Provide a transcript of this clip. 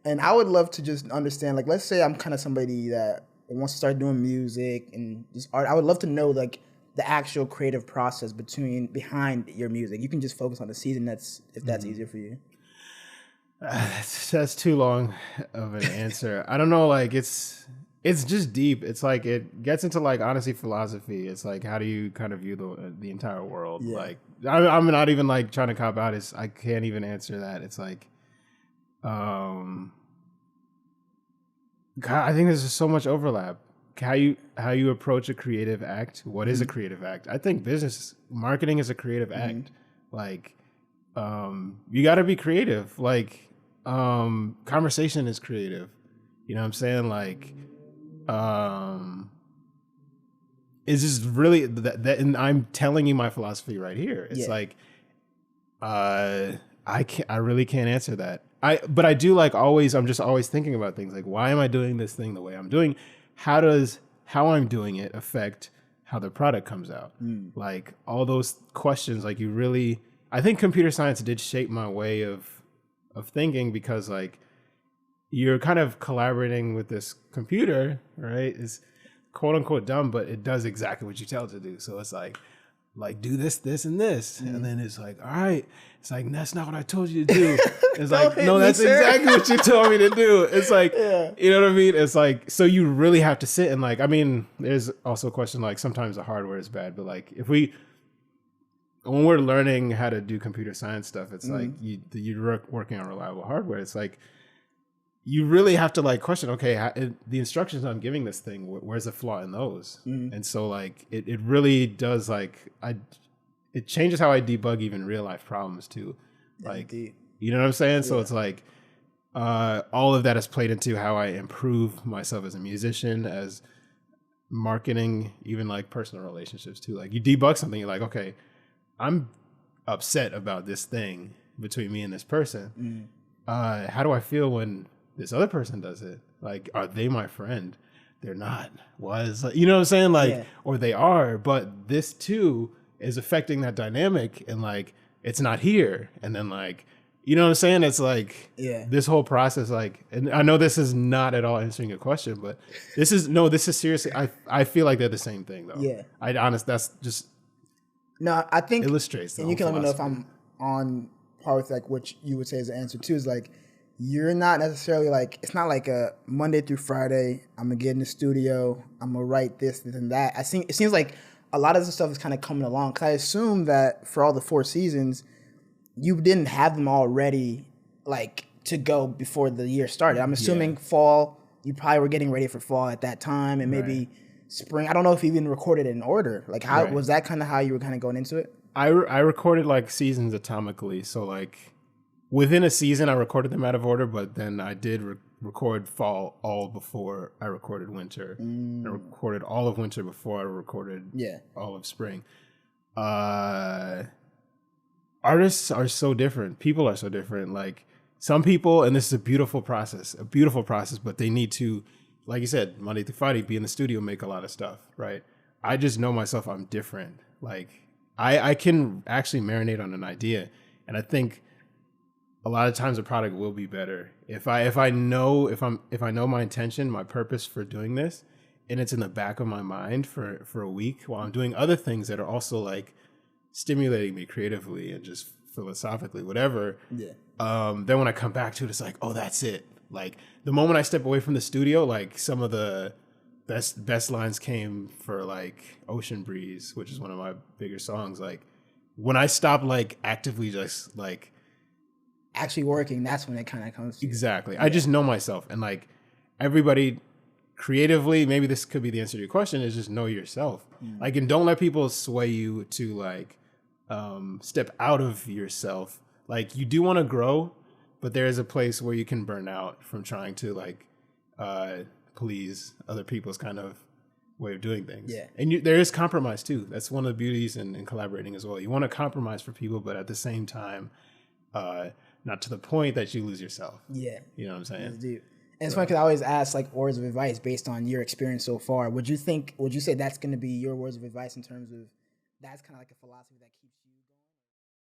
And I would love to just understand, like, let's say I'm kind of somebody that wants to start doing music and just art. I would love to know, like, the actual creative process behind your music. You can just focus on the season. If that's easier for you. That's too long of an answer. I don't know. Like it's just deep. It's like it gets into like honestly philosophy. It's like how do you kind of view the entire world? Yeah. Like I'm not even like trying to cop out. I can't even answer that. It's like, God, I think there's just so much overlap. How you approach a creative act. What is a creative act? I think business marketing is a creative act. Like, you got to be creative. Like, conversation is creative. You know what I'm saying? Like, it's just really that, and I'm telling you my philosophy right here. It's like, I really can't answer that. But I do like always. I'm just always thinking about things like, why am I doing this thing the way I'm doing? How does how I'm doing it affect how the product comes out? Like all those questions. Like I think computer science did shape my way of thinking because like you're kind of collaborating with this computer, right? It's quote unquote dumb, but it does exactly what you tell it to do. So it's like do this, this, and this. And then it's like, all right. It's like, that's not what I told you to do. It's like, no, that's exactly what you told me to do. It's like, you know what I mean? It's like, so you really have to sit and like, I mean, there's also a question like sometimes the hardware is bad, but like when we're learning how to do computer science stuff, it's like you're working on reliable hardware. It's like, you really have to like question, okay, the instructions I'm giving this thing, where's the flaw in those? And so like, it really does like, it changes how I debug even real life problems too. Like, you know what I'm saying? So it's like, all of that has played into how I improve myself as a musician, as marketing, even like personal relationships too. Like you debug something, you're like, okay, I'm upset about this thing between me and this person. How do I feel when this other person does it? Like, are they my friend? They're not. You know what I'm saying? Like, or they are, but this too is affecting that dynamic and like, it's not here. And then like, you know what I'm saying? It's like, this whole process, like, and I know this is not at all answering your question, but this is seriously, I feel like they're the same thing though. Yeah. That's just, no, I think illustrates the and you can let me know if I'm on par with like what you would say as an answer too, is like, you're not necessarily like, it's not like a Monday through Friday, I'm gonna get in the studio, I'm gonna write this and that. It seems like a lot of the stuff is kind of coming along. Cause I assume that for all the 4 seasons, you didn't have them all ready like to go before the year started. I'm assuming fall, you probably were getting ready for fall at that time and maybe spring. I don't know if you even recorded it in order. Like how was that kind of how you were kind of going into it? I recorded like seasons atomically. So like within a season, I recorded them out of order, but then I did record fall all before I recorded winter. I recorded all of winter before I recorded all of spring. Artists are so different. People are so different. Like some people, and this is a beautiful process, but they need to, like you said, Monday through Friday, be in the studio, make a lot of stuff, right? I just know myself, I'm different. Like I can actually marinate on an idea. And I think a lot of times the product will be better if I know my intention, my purpose for doing this, and it's in the back of my mind for a week while I'm doing other things that are also like stimulating me creatively and just philosophically, whatever. Then when I come back to it, it's like, oh, that's it. Like the moment I step away from the studio, like some of the best lines came for like Ocean Breeze, which is one of my bigger songs. Like when I stop like actively just like actually working, that's when it kind of comes to exactly. I just know myself, and like everybody creatively, maybe this could be the answer to your question, is just know yourself. Like, and don't let people sway you to like step out of yourself. Like you do want to grow, but there is a place where you can burn out from trying to like please other people's kind of way of doing things. And there is compromise too. That's one of the beauties in collaborating as well. You want to compromise for people, but at the same time, not to the point that you lose yourself. You know what I'm saying? And it's funny because I always ask like words of advice based on your experience so far. Would you say that's going to be your words of advice in terms of that's kind of like a philosophy that keeps you